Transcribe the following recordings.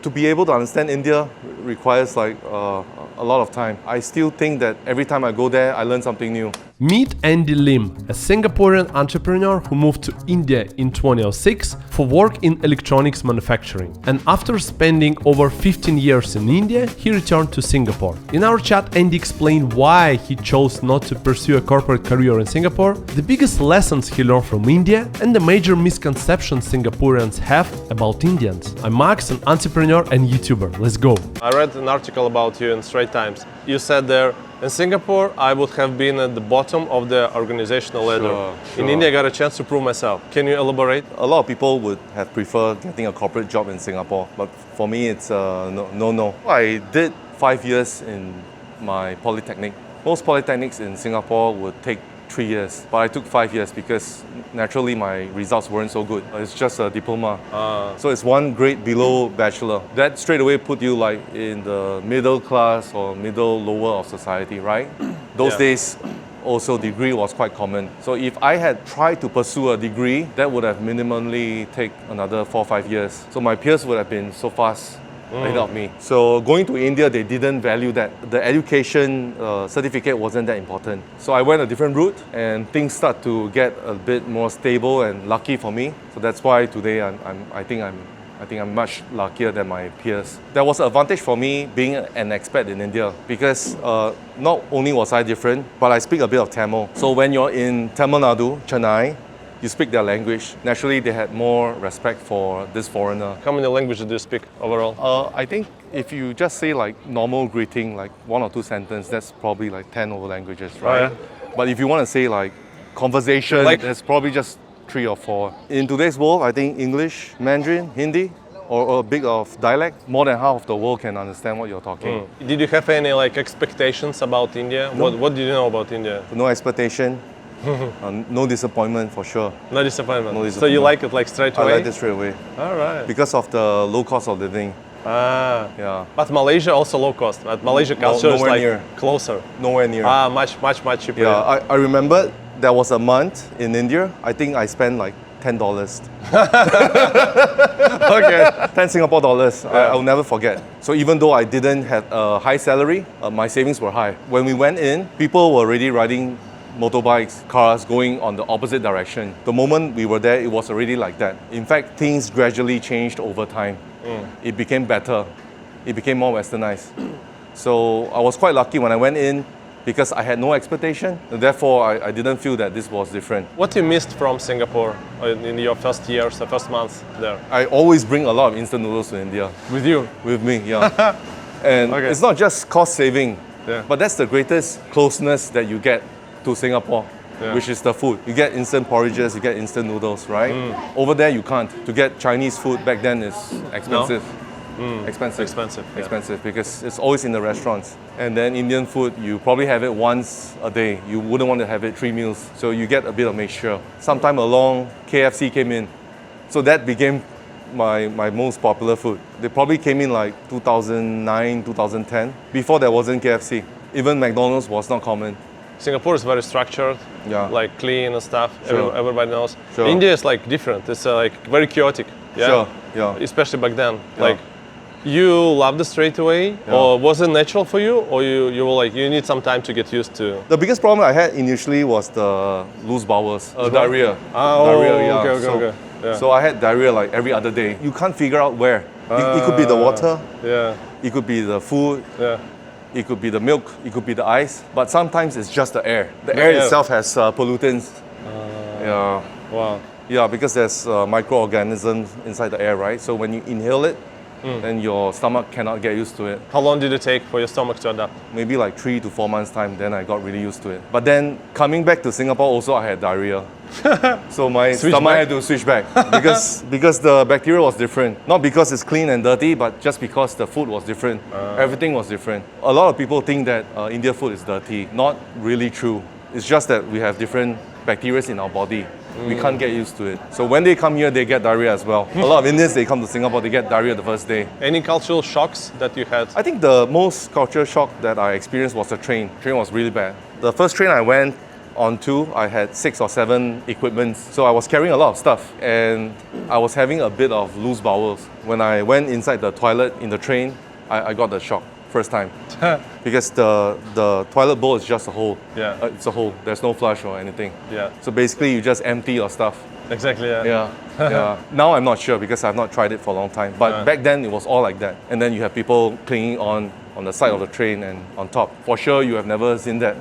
to be able to understand India requires like a lot of time. I still think that every time I go there, I learn something new. Meet Andy Lim, a Singaporean entrepreneur who moved to India in 2006 for work in electronics manufacturing. And after spending over 15 years in India, he returned to Singapore. In our chat, Andy explained why he chose not to pursue a corporate career in Singapore, the biggest lessons he learned from India, and the major misconceptions Singaporeans have about Indians. I'm Max, an entrepreneur and YouTuber. Let's go. I read an article about you in Straits Times. You said there, in Singapore, I would have been at the bottom of the organizational ladder. Sure. In India, I got a chance to prove myself. Can you elaborate? A lot of people would have preferred getting a corporate job in Singapore, but for me, it's no. I did 5 years in my polytechnic. Most polytechnics in Singapore would take 3 years, but I took 5 years because naturally my results weren't so good. It's just a diploma. So it's one grade below bachelor. That straight away put you like in the middle class or middle lower of society, right? Those days also degree was quite common. So if I had tried to pursue a degree, that would have minimally take another 4 or 5 years. So my peers would have been so fast ahead of me. So going to India, they didn't value that. The education certificate wasn't that important. So I went a different route and things start to get a bit more stable and lucky for me. So that's why today I think I'm much luckier than my peers. There was an advantage for me being an expat in India because not only was I different, but I speak a bit of Tamil. So when you're in Tamil Nadu, Chennai, you speak their language. Naturally, they had more respect for this foreigner. How many languages do you speak overall? I think if you just say like normal greeting, like 1 or 2 sentences, that's probably like 10 over languages, right? Oh, yeah? But if you want to say like conversation, there's probably just 3 or 4. In today's world, I think English, Mandarin, Hindi, or a bit of dialect, more than half of the world can understand what you're talking. Did you have any like expectations about India? No. What did you know about India? No expectation, no disappointment for sure. No disappointment. No So you like it like straight away? I like it straight away. All right. Because of the low cost of living. Yeah. But Malaysia also low cost. But Malaysia culture is like near. closer. Nowhere near. Much cheaper. Yeah, I remember there was a month in India, I think I spent like $10. Okay. 10 Singapore dollars, I'll never forget. So even though I didn't have a high salary, my savings were high. When we went in, people were already riding motorbikes, cars going on the opposite direction. The moment we were there, it was already like that. In fact, things gradually changed over time. It became better. It became more westernized. So I was quite lucky when I went in because I had no expectation. And therefore, I didn't feel that this was different. What you missed from Singapore in your first years, the first months there? I always bring a lot of instant noodles to India. With you? With me, yeah. And it's not just cost saving, but that's the greatest closeness that you get to Singapore, which is the food. You get instant porridges, you get instant noodles, right? Over there you can't. To get Chinese food back then is expensive. No? Expensive because it's always in the restaurants. And then Indian food, you probably have it once a day. You wouldn't want to have it 3 meals. So you get a bit of mixture. Sometime along, KFC came in. So that became my most popular food. They probably came in like 2009, 2010. Before there wasn't KFC. Even McDonald's was not common. Singapore is very structured, like clean and stuff. Sure. Everybody knows. Sure. India is like different. It's like very chaotic. Yeah. Sure. Yeah. Especially back then. Like you loved it straight away, or was it natural for you, or you were like you need some time to get used to? The biggest problem I had initially was the loose bowels, diarrhea. Diarrhea. Okay. Yeah. So I had diarrhea like every other day. You can't figure out where. It could be the water. Yeah. It could be the food. Yeah. It could be the milk, it could be the ice, but sometimes it's just the air. The air itself has pollutants. Wow. Yeah, because there's microorganisms inside the air, right? So when you inhale it, then your stomach cannot get used to it. How long did it take for your stomach to adapt? Maybe like 3 to 4 months time, then I got really used to it. But then coming back to Singapore also I had diarrhea. So my stomach had to switch back because the bacteria was different. Not because it's clean and dirty, but just because the food was different. Everything was different. A lot of people think that Indian food is dirty. Not really true. It's just that we have different bacteria in our body. We can't get used to it. So when they come here, they get diarrhea as well. A lot of Indians, they come to Singapore, they get diarrhea the first day. Any cultural shocks that you had? I think the most cultural shock that I experienced was the train. The train was really bad. The first train I went On two, I had 6 or 7 equipments. So I was carrying a lot of stuff and I was having a bit of loose bowels. When I went inside the toilet in the train, I got the shock first time. Because the toilet bowl is just a hole. Yeah. It's a hole. There's no flush or anything. Yeah. So basically you just empty your stuff. Exactly, yeah. Yeah. Yeah. Now I'm not sure because I've not tried it for a long time. But back then it was all like that. And then you have people clinging on the side of the train and on top. For sure you have never seen that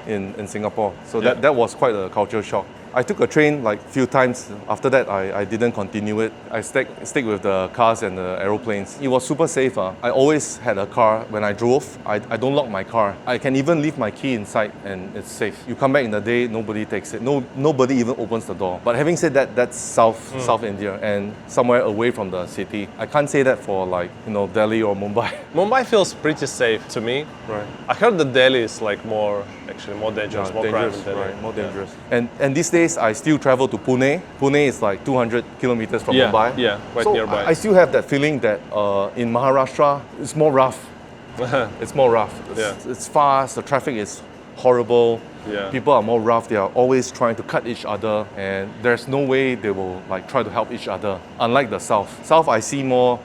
in Singapore. So that was quite a culture shock. I took a train like few times. After that, I didn't continue it. I stick with the cars and the aeroplanes. It was super safe. I always had a car when I drove. I don't lock my car. I can even leave my key inside and it's safe. You come back in the day, nobody takes it. Nobody even opens the door. But having said that, that's South India and somewhere away from the city. I can't say that for like, Delhi or Mumbai. Mumbai feels pretty safe to me. Right. I heard that Delhi is like more dangerous, more crime in Delhi. Right, more dangerous. And these days, I still travel to Pune. Pune is like 200 kilometers from Mumbai. Yeah, right so nearby. I still have that feeling that in Maharashtra, it's more rough. It's more rough. It's fast, the traffic is horrible. Yeah. People are more rough. They are always trying to cut each other and there's no way they will like try to help each other. Unlike the South. South, I see more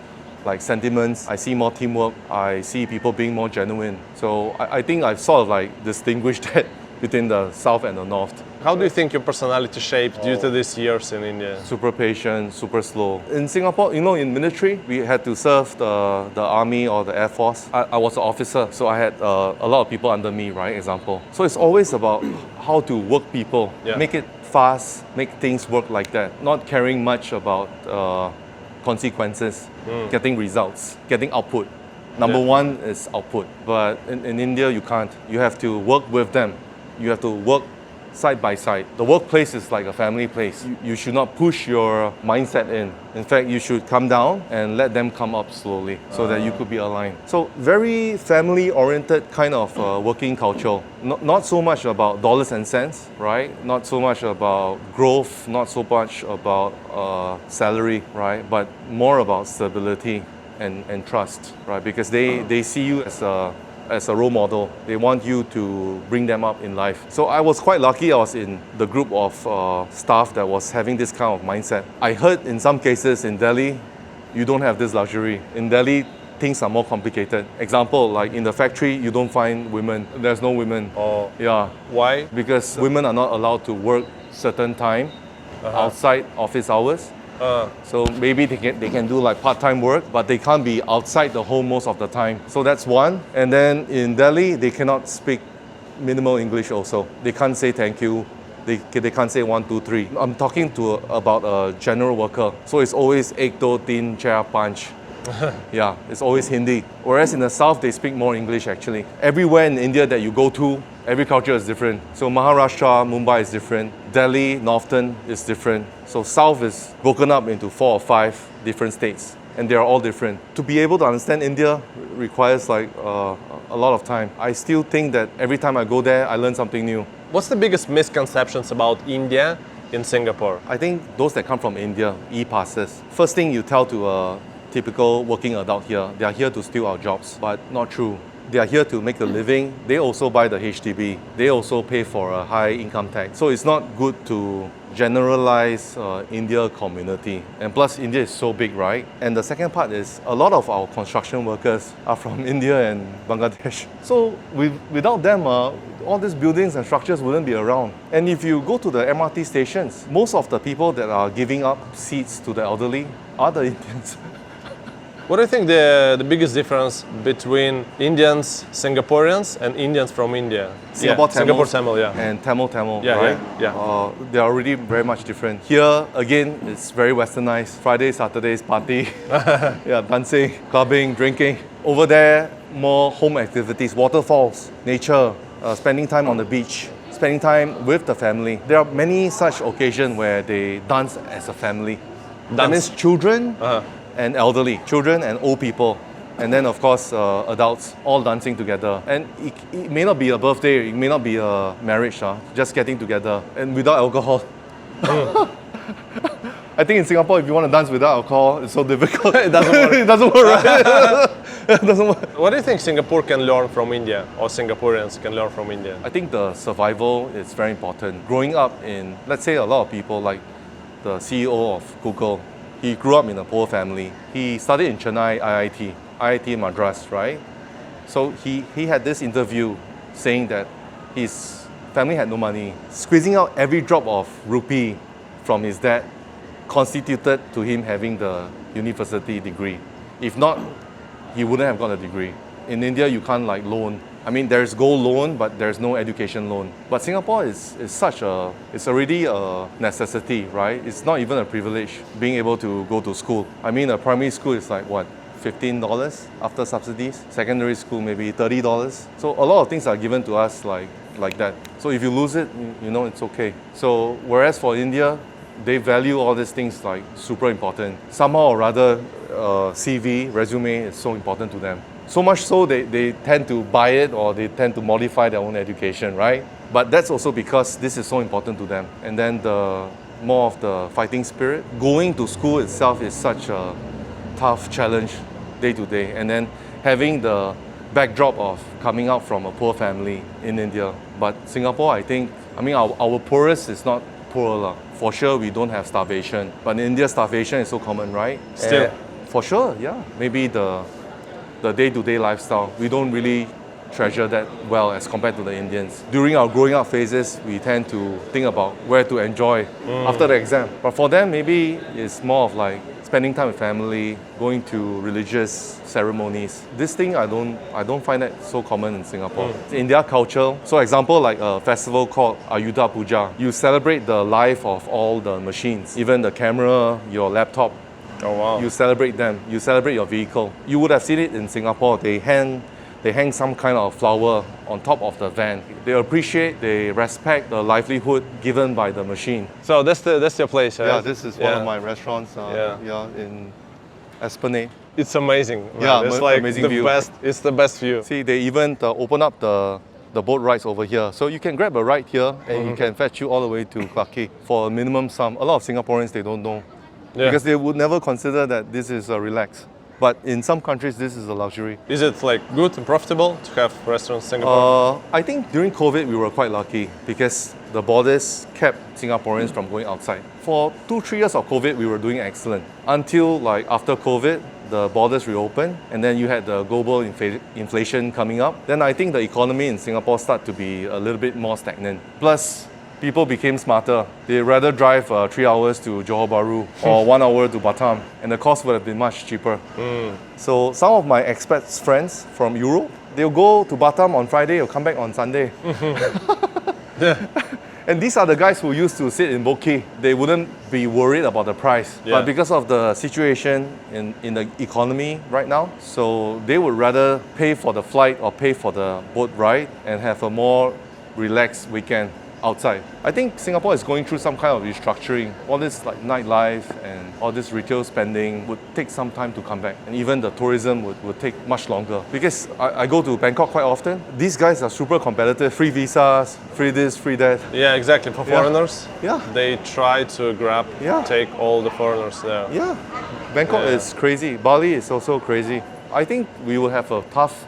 like sentiments, I see more teamwork, I see people being more genuine. So I think I've sort of like distinguished that between the South and the North. How do you think your personality shaped due to these years in India? Super patient, super slow. In Singapore, in military, we had to serve the army or the air force. I was an officer, so I had a lot of people under me, right, example. So it's always about how to work people, make it fast, make things work like that. Not caring much about consequences, getting results, getting output. Number one is output. But in India, you can't. You have to work with them. You have to work side by side. The workplace is like a family place. You should not push your mindset in. In fact, you should come down and let them come up slowly so that you could be aligned. So very family-oriented kind of working culture. Not so much about dollars and cents, right? Not so much about growth, not so much about salary, right? But more about stability and trust, right? Because they see you as a role model. They want you to bring them up in life. So I was quite lucky. I was in the group of staff that was having this kind of mindset. I heard in some cases in Delhi, you don't have this luxury. In Delhi, things are more complicated. Example, like in the factory, you don't find women. There's no women. Oh. Yeah. Why? Because women are not allowed to work certain time outside office hours. So maybe they can do like part-time work, but they can't be outside the home most of the time. So that's one. And then in Delhi, they cannot speak minimal English also. They can't say thank you. They can't say 1, 2, 3. I'm talking about a general worker. So it's always ek do tin chair punch. Yeah, it's always Hindi. Whereas in the South, they speak more English actually. Everywhere in India that you go to, every culture is different. So Maharashtra, Mumbai is different. Delhi, Northern is different. So South is broken up into 4 or 5 different states. And they are all different. To be able to understand India requires like a lot of time. I still think that every time I go there, I learn something new. What's the biggest misconceptions about India in Singapore? I think those that come from India, e-passes. First thing you tell to a typical working adult here, they are here to steal our jobs, but not true. They are here to make a living. They also buy the HDB. They also pay for a high income tax. So it's not good to generalize India community. And plus, India is so big, right? And the second part is a lot of our construction workers are from India and Bangladesh. So without them, all these buildings and structures wouldn't be around. And if you go to the MRT stations, most of the people that are giving up seats to the elderly are the Indians. What do you think the biggest difference between Indians, Singaporeans, and Indians from India? Singapore Tamil, yeah. And Tamil, Yeah, right? yeah. They are already very much different. Here, again, it's very westernized. Fridays, Saturdays, party, dancing, clubbing, drinking. Over there, more home activities, waterfalls, nature, spending time on the beach, spending time with the family. There are many such occasions where they dance as a family. That means children, and elderly, children and old people, and then of course adults all dancing together. And it may not be a birthday, it may not be a marriage, just getting together and without alcohol. I think in Singapore, if you want to dance without alcohol, it's so difficult. It doesn't work. It doesn't work, right? It doesn't work. What do you think Singapore can learn from India, or Singaporeans can learn from India? I think the survival is very important. Growing up in, let's say a lot of people like the CEO of Google, he grew up in a poor family. He studied in Chennai IIT Madras, right? So he had this interview saying that his family had no money. Squeezing out every drop of rupee from his dad constituted to him having the university degree. If not, he wouldn't have got a degree. In India, you can't like loan. I mean, there's gold loan, but there's no education loan. But Singapore is it's already a necessity, right? It's not even a privilege being able to go to school. I mean, a primary school is like what? $15 after subsidies. Secondary school, maybe $30. So a lot of things are given to us like that. So if you lose it, you know it's okay. So whereas for India, they value all these things like super important. Somehow or rather, CV, resume is so important to them. So much so they tend to buy it or they tend to modify their own education, right? But that's also because this is so important to them. And then the more of the fighting spirit. Going to school itself is such a tough challenge day to day. And then having the backdrop of coming out from a poor family in India. But Singapore, I mean, our poorest is not poor. For sure, we don't have starvation. But in India, starvation is so common, right? Still. For sure, yeah. Maybe the day-to-day lifestyle, we don't really treasure that well as compared to the Indians. During our growing up phases, we tend to think about where to enjoy after the exam. But for them, maybe it's more of like spending time with family, going to religious ceremonies. This thing, I don't find that so common in Singapore. In their culture, so example like a festival called Ayuda Puja, you celebrate the life of all the machines, even the camera, your laptop. Oh wow. You celebrate them. You celebrate your vehicle. You would have seen it in Singapore. They hang some kind of flower on top of the van. They appreciate, they respect the livelihood given by the machine. So that's your place, right? Yeah, this is one of my restaurants. In Esplanade. It's amazing. Man. Yeah, it's like amazing the view. best. It's the best view. See, they even open up the boat rides over here. So you can grab a ride here and it can fetch you all the way to Clarke Quay for a minimum sum. A lot of Singaporeans, they don't know. Yeah. Because they would never consider that this is relaxed. But in some countries, this is a luxury. Is it like good and profitable to have restaurants in Singapore? I think during COVID, we were quite lucky because the borders kept Singaporeans from going outside. For 2-3 years of COVID, we were doing excellent. Until like after COVID, the borders reopened and then you had the global inflation coming up. Then I think the economy in Singapore started to be a little bit more stagnant. Plus, people became smarter. They'd rather drive 3 hours to Johor Bahru or 1 hour to Batam, and the cost would have been much cheaper. So some of my expats friends from Europe, they'll go to Batam on Friday or come back on Sunday. And these are the guys who used to sit in Boat Quay. They wouldn't be worried about the price. Yeah. But because of the situation in the economy right now, so they would rather pay for the flight or pay for the boat ride and have a more relaxed weekend outside. I think Singapore is going through some kind of restructuring. All this like nightlife and all this retail spending would take some time to come back. And even the tourism would take much longer. Because I go to Bangkok quite often. These guys are super competitive. Free visas, free this, free that. Yeah, exactly. For foreigners, Yeah. they try to take all the foreigners there. Yeah. Bangkok is crazy. Bali is also crazy. I think we will have a tough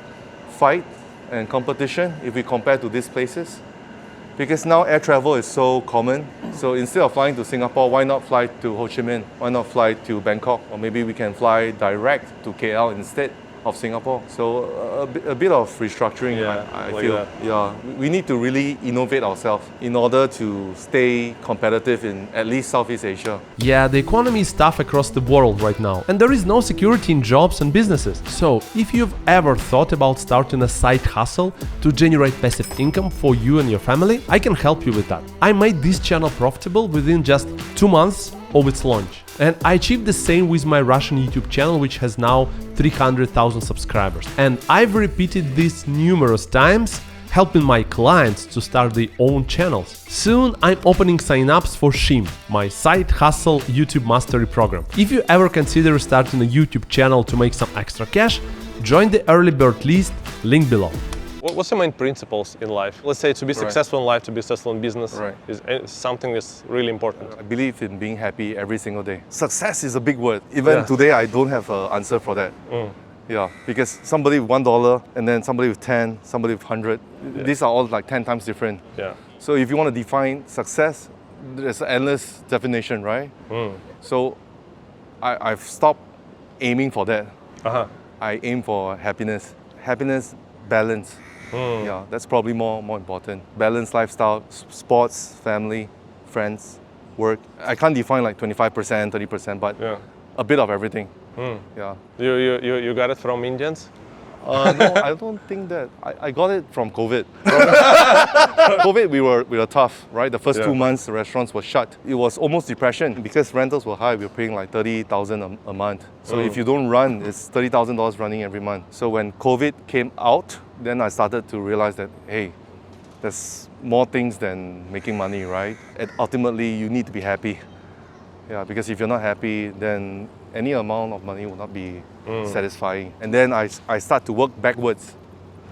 fight and competition if we compare to these places. Because now air travel is so common. So instead of flying to Singapore, why not fly to Ho Chi Minh? Why not fly to Bangkok? Or maybe we can fly direct to KL instead of Singapore. So a bit of restructuring, I like feel. that. Yeah, we need to really innovate ourselves in order to stay competitive in at least Southeast Asia. Yeah, the economy is tough across the world right now, and there is no security in jobs and businesses. So, if you've ever thought about starting a side hustle to generate passive income for you and your family, I can help you with that. I made this channel profitable within just 2 months of its launch. And I achieved the same with my Russian YouTube channel, which has now 300,000 subscribers. And I've repeated this numerous times, helping my clients to start their own channels. Soon I'm opening sign-ups for SHIM, my side hustle YouTube mastery program. If you ever consider starting a YouTube channel to make some extra cash, join the early bird list, link below. What's the main principles in life? Let's say to be successful in life, to be successful in business, is something that's really important. I believe in being happy every single day. Success is a big word. Even today, I don't have an answer for that. Yeah, because somebody with $1 and then somebody with 10, somebody with 100, these are all like 10 times different. Yeah. So if you want to define success, there's an endless definition, right? So I've stopped aiming for that. I aim for happiness. Happiness, balance. Yeah, that's probably more important. Balanced lifestyle, sports, family, friends, work. I can't define like 25%, 30%, but a bit of everything. Yeah. You got it from Indians? No, I don't think that. I got it from COVID. COVID, we were tough, right? The first 2 months, the restaurants were shut. It was almost depression because rentals were high. We were paying like $30,000 a month. So if you don't run, it's $30,000 running every month. So when COVID came out, then I started to realize that, hey, there's more things than making money, right? And ultimately, you need to be happy. Yeah, because if you're not happy, then any amount of money will not be satisfying. And then I start to work backwards.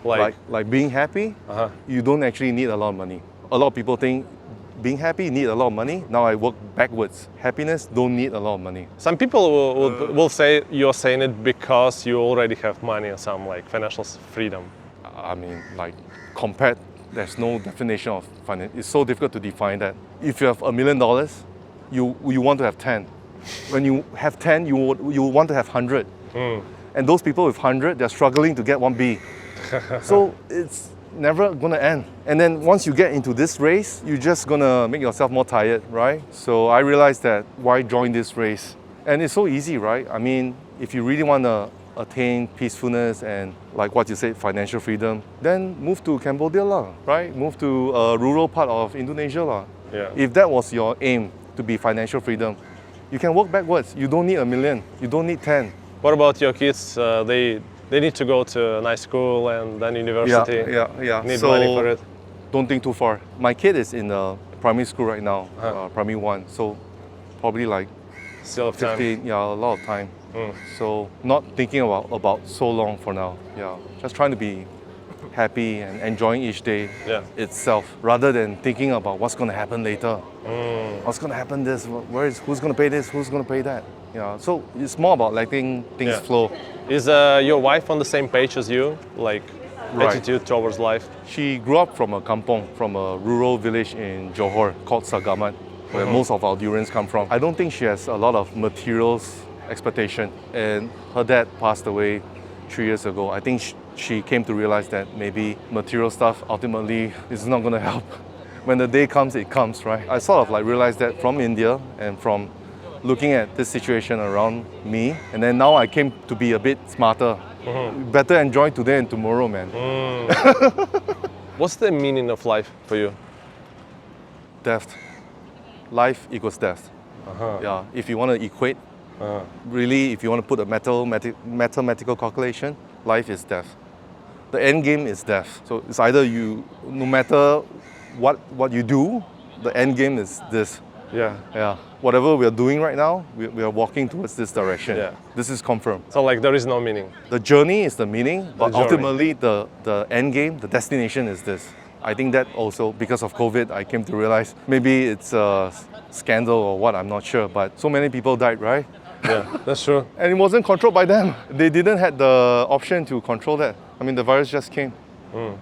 Like being happy, you don't actually need a lot of money. A lot of people think being happy need a lot of money. Now I work backwards. Happiness don't need a lot of money. Some people will say you're saying it because you already have money or some like financial freedom. I mean, like compared, there's no definition of finance. It's so difficult to define that. If you have $1 million, you want to have 10. When you have 10, you want to have 100. And those people with 100, they're struggling to get 1B. So it's never gonna end. And then once you get into this race, you're just gonna make yourself more tired, right? So I realized that why join this race? And it's so easy, right? I mean, if you really wanna attain peacefulness and like what you said, financial freedom, then move to Cambodia lah, right? Move to a rural part of Indonesia lah. Yeah. If that was your aim, to be financial freedom, you can work backwards. You don't need $1 million. You don't need 10. What about your kids? They need to go to a nice school and then university. Yeah. Need so money for it. Don't think too far. My kid is in primary school right now, primary 1. So probably like Still have 15, time. yeah, a lot of time. So not thinking about so long for now. Yeah, just trying to be happy and enjoying each day itself, rather than thinking about what's going to happen later. What's going to happen this? Who's going to pay this? Who's going to pay that? Yeah. So it's more about letting things flow. Is your wife on the same page as you? Like attitude towards life? She grew up from a kampong, from a rural village in Johor called Sagamat, where most of our durians come from. I don't think she has a lot of materials expectation. And her dad passed away 3 years ago. I think she came to realize that maybe material stuff ultimately is not going to help. When the day comes, it comes, right? I sort of like realized that from India and from looking at this situation around me. And then now I came to be a bit smarter. Better enjoy today and tomorrow, man. What's the meaning of life for you? Death. Life equals death. Yeah. If you want to equate, really, if you want to put a mathematical calculation, life is death. The end game is death. So it's either you, no matter what you do, the end game is this. Yeah. Whatever we are doing right now, we are walking towards this direction. Yeah. This is confirmed. So like there is no meaning. The journey is the meaning, but journey. ultimately the end game, the destination is this. I think that also, because of COVID, I came to realize maybe it's a scandal or what, I'm not sure, but so many people died, right? Yeah, that's true. And it wasn't controlled by them. They didn't have the option to control that. I mean, the virus just came.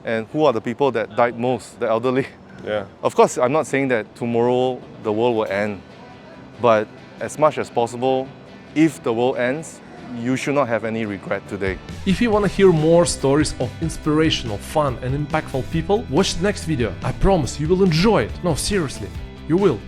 And who are the people that died most? The elderly. Yeah. Of course, I'm not saying that tomorrow the world will end. But as much as possible, if the world ends, you should not have any regret today. If you want to hear more stories of inspirational, fun and impactful people, watch the next video. I promise you will enjoy it. No, seriously, you will.